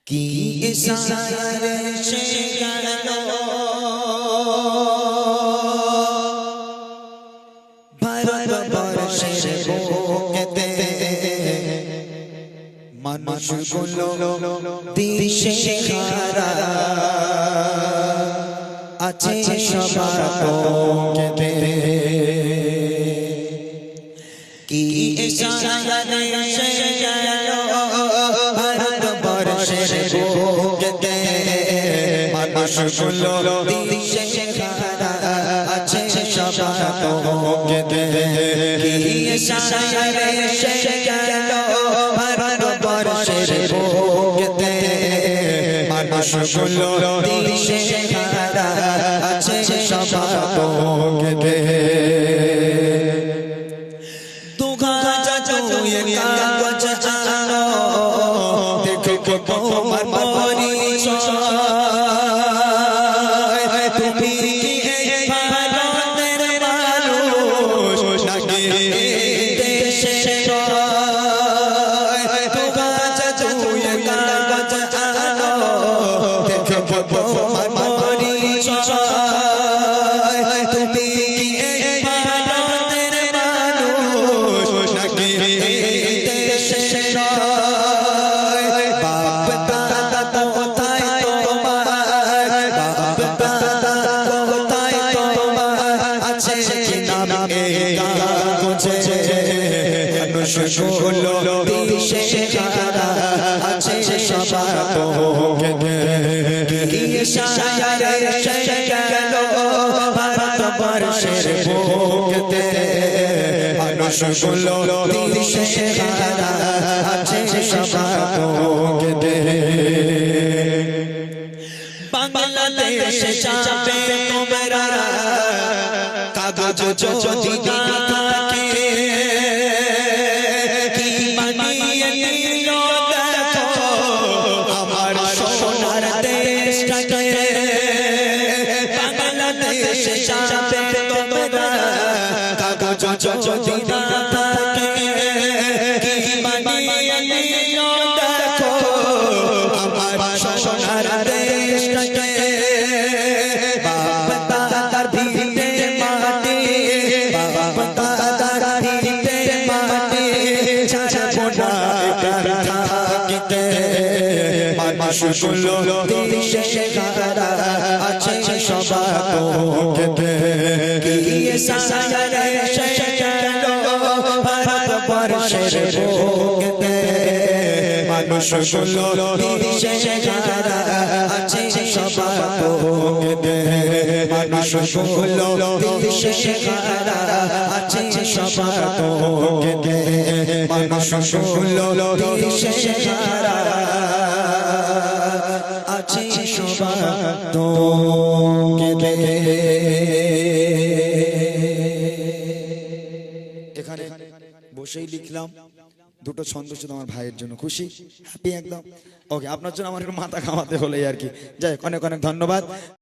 কি ইশারে সে গেল ভারতবর্ষের বুকেতে মানুষগুলো দিশে হারা আছে সবার বুকেতে। কি ইশারে সে গেল ভারতবর্ষের বুকেতে মানুষগুলো দিশে হারা আছে সবার বুকেতে। কি ইশারে সে গেল ভারতবর্ষের বুকেতে মানুষগুলো দিশে হারা আছে সবার বুকেতে। তোমার পরিচয় তুমি ভারতের মানুষ নাকি দেশের কাগজ আনো দেখো তোমার পরিচয় তুমি ভারতের মানুষ নাকি দেশের। মানুষগুলো দিশে হারা আছে সবার বুকেতে। কি ইশারে সে গেল ভারতবর্ষের বুকেতে মানুষগুলো দিশে হারা আছে সবার বুকেতে। বাংলাদেশে যাবে তোমরা কাগজ যদি না থাকে আমার সোনার দেশটাকে। বাংলাদেশে যাবে তোমরা কাগজ যদি না থাকে কি বানিয়ে নিও দেখো আমার সোনার দেশটাকে। বাপ দাদার ভিটে মাটি বাপ দাদার ভিটে মাটি ছাড়বো না থাকিতে। মানুষগুলো দিশে হারা আছে সবার বুকেতে। কি ইশারে সে গেল ভারতবর্ষের বুকেতে মানুষগুলো দিশে হারা আছে সবার বুকেতে। মানুষগুলো দিশে হারা আছে সবার বুকেতে। মানুষগুলো দিশে হারা আছে সবার বুকেতে। এখানে বসেই লিখলাম দুটো ছন্দ শুধু আমার ভাইয়ের জন্য। খুশি হ্যাপি একদম ওকে। আপনার জন্য আমার একটু মাথা ঘামাতে হলো আর কি। যাই হোক, অনেক অনেক ধন্যবাদ।